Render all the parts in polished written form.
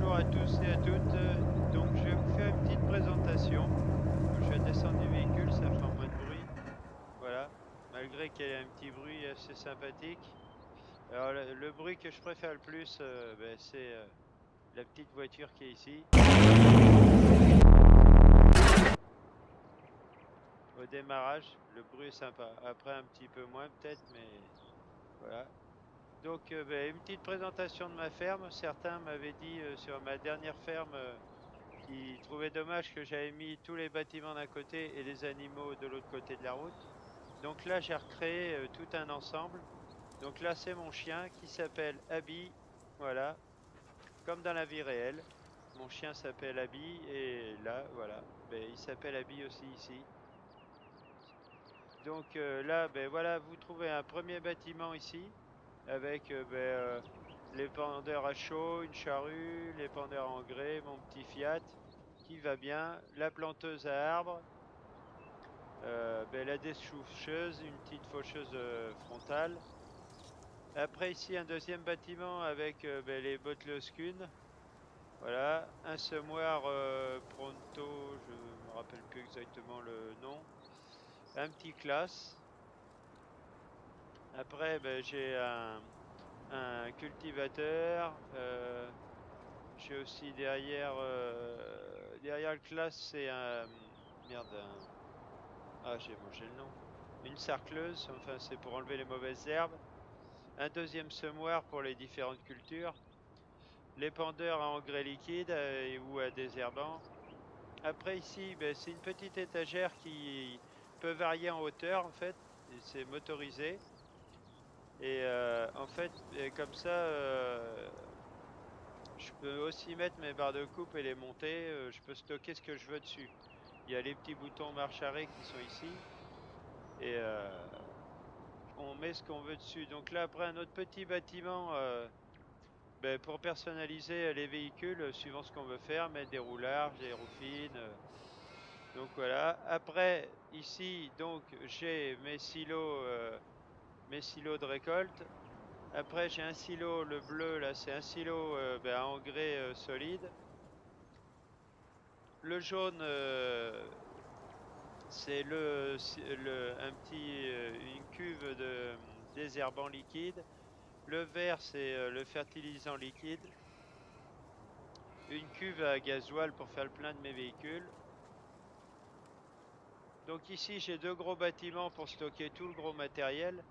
bonjour à tous et à toutes. Donc je vais vous faire une petite présentation. Je vais descendre du véhicule, ça fera moins de bruit. Voilà, malgré qu'il y ait un petit bruit assez sympathique. Alors le bruit que je préfère le plus, c'est la petite voiture qui est ici. Au démarrage, le bruit est sympa. Après un petit peu moins peut-être, mais voilà. Donc une petite présentation de ma ferme. Certains m'avaient dit sur ma dernière ferme qui trouvait dommage que j'avais mis tous les bâtiments d'un côté et les animaux de l'autre côté de la route. Donc là, j'ai recréé tout un ensemble. Donc là, c'est mon chien qui s'appelle Abby. Voilà, comme dans la vie réelle. Mon chien s'appelle Abby et là, voilà, il s'appelle Abby aussi ici. Donc là, voilà, vous trouvez un premier bâtiment ici avec les pendeurs à chaud, une charrue, les pendeurs en grès, mon petit Fiat qui va bien, la planteuse à arbres, la déchoucheuse, une petite faucheuse frontale. Après ici un deuxième bâtiment avec les bottleuses Kuhn. Voilà, un semoir Pronto, je me rappelle plus exactement le nom. Un petit classe. Après j'ai un cultivateur. J'ai aussi derrière le classe c'est un merde ah j'ai mangé le nom. Une sarcleuse, enfin c'est pour enlever les mauvaises herbes. Un deuxième semoir pour les différentes cultures. L'épandeur à engrais liquide ou à désherbant. Après ici, c'est une petite étagère qui peut varier en hauteur en fait. C'est motorisé. Et en fait, comme ça, je peux aussi mettre mes barres de coupe et les monter. Je peux stocker ce que je veux dessus. Il y a les petits boutons marche arrêt qui sont ici. Et on met ce qu'on veut dessus. Donc là, après, un autre petit bâtiment pour personnaliser les véhicules, suivant ce qu'on veut faire, mettre des roues larges, des roues fines. Donc voilà. Après, ici, donc j'ai mes silos de récolte. Après, j'ai un silo, le bleu, là, c'est un silo à engrais solide. Le jaune, c'est une cuve de désherbant liquide. Le vert, c'est le fertilisant liquide. Une cuve à gasoil pour faire le plein de mes véhicules. Donc ici, j'ai deux gros bâtiments pour stocker tout le gros matériel.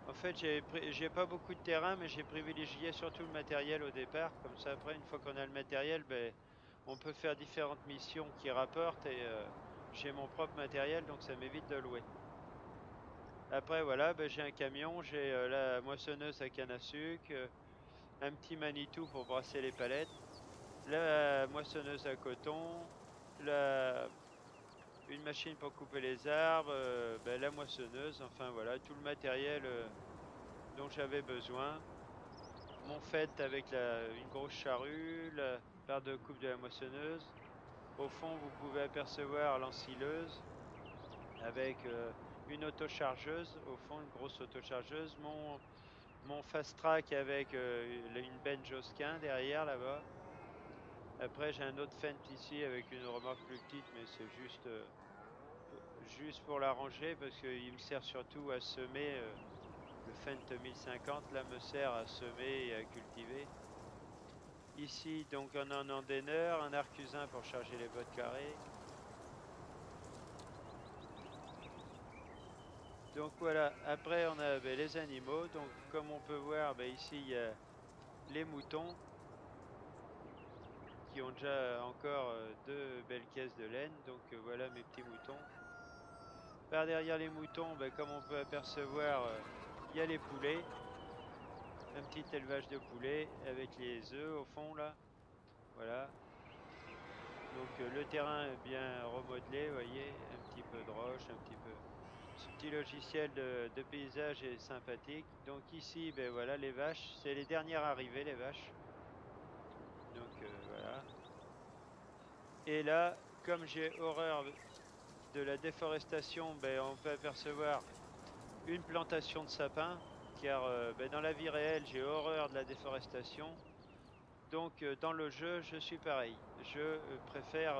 En fait, j'ai pas beaucoup de terrain, mais j'ai privilégié surtout le matériel au départ. Comme ça, après, une fois qu'on a le matériel, on peut faire différentes missions qui rapportent et j'ai mon propre matériel, donc ça m'évite de louer. Après, voilà, j'ai un camion, j'ai la moissonneuse à canne à sucre, un petit Manitou pour brasser les palettes, la moissonneuse à coton, la, une machine pour couper les arbres, la moissonneuse, enfin voilà, tout le matériel dont j'avais besoin. Mon fait avec une grosse charrue, la barre de coupe de la moissonneuse. Au fond, vous pouvez apercevoir l'ensileuse avec une autochargeuse. Au fond, une grosse autochargeuse. Mon fast track avec une benne Josquin derrière là-bas. Après, j'ai un autre Fendt ici avec une remorque plus petite, mais c'est juste pour la ranger parce qu'il me sert surtout à semer. Le Fendt 1050 là me sert à semer et à cultiver. Ici, donc, on a un endaineur, un arcusin pour charger les bottes carrées. Donc voilà, après on a les animaux. Donc comme on peut voir, ici il y a les moutons qui ont déjà encore deux belles caisses de laine. Donc voilà mes petits moutons. Par derrière les moutons, comme on peut apercevoir, il y a les poulets. Un petit élevage de poulets avec les œufs au fond là. Voilà. Donc le terrain est bien remodelé, vous voyez, un petit peu de roche, un petit peu. Ce petit logiciel de paysage est sympathique. Donc ici, voilà, les vaches, c'est les dernières arrivées, les vaches. Donc voilà. Et là, comme j'ai horreur de la déforestation, on peut apercevoir une plantation de sapins, car dans la vie réelle, j'ai horreur de la déforestation. Donc dans le jeu, je suis pareil. Je préfère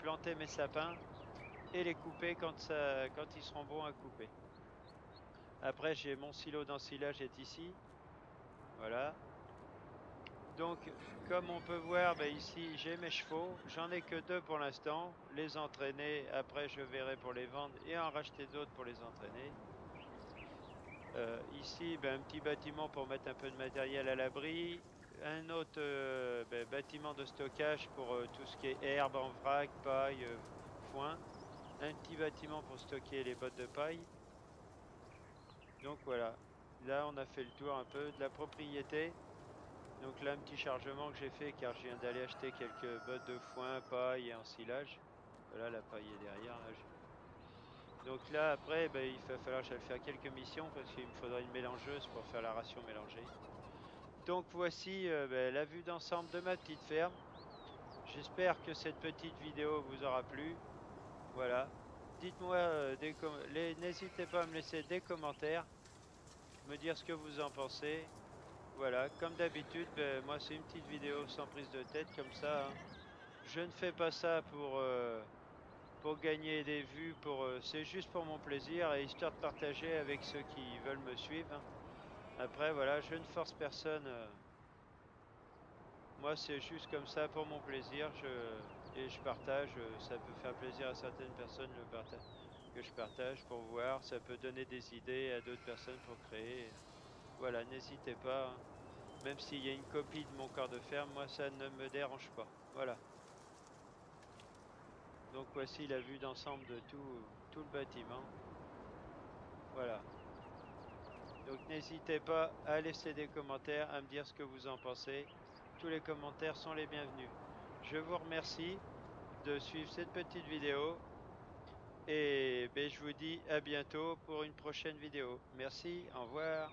planter mes sapins et les couper quand ils seront bons à couper. Après, j'ai mon silo d'ensilage est ici. Voilà. Donc, comme on peut voir, ben, ici, j'ai mes chevaux. J'en ai que 2 pour l'instant. Les entraîner, après, je verrai pour les vendre et en racheter d'autres pour les entraîner. Ici, ben, un petit bâtiment pour mettre un peu de matériel à l'abri. Un autre ben, bâtiment de stockage pour tout ce qui est herbe en vrac, paille, foin. Un petit bâtiment pour stocker les bottes de paille. Donc voilà. Là, on a fait le tour un peu de la propriété. Donc là, un petit chargement que j'ai fait car je viens d'aller acheter quelques bottes de foin, paille et ensilage. Voilà, la paille est derrière. Là, donc là, après, ben, il va falloir que j'aille faire quelques missions parce qu'il me faudra une mélangeuse pour faire la ration mélangée. Donc voici ben, la vue d'ensemble de ma petite ferme. J'espère que cette petite vidéo vous aura plu. Voilà. Dites-moi, n'hésitez pas à me laisser des commentaires, me dire ce que vous en pensez. Voilà, comme d'habitude, ben, moi c'est une petite vidéo sans prise de tête comme ça, hein. Je ne fais pas ça pour gagner des vues, c'est juste pour mon plaisir et histoire de partager avec ceux qui veulent me suivre, hein. Après, voilà, je ne force personne. Moi, c'est juste comme ça pour mon plaisir. Et je partage. Ça peut faire plaisir à certaines personnes que je partage pour voir. Ça peut donner des idées à d'autres personnes pour créer. Voilà, n'hésitez pas, hein. Même s'il y a une copie de mon corps de ferme, moi, ça ne me dérange pas. Voilà. Donc voici la vue d'ensemble de tout le bâtiment. Voilà. Donc n'hésitez pas à laisser des commentaires, à me dire ce que vous en pensez. Tous les commentaires sont les bienvenus. Je vous remercie de suivre cette petite vidéo et ben, je vous dis à bientôt pour une prochaine vidéo. Merci, au revoir.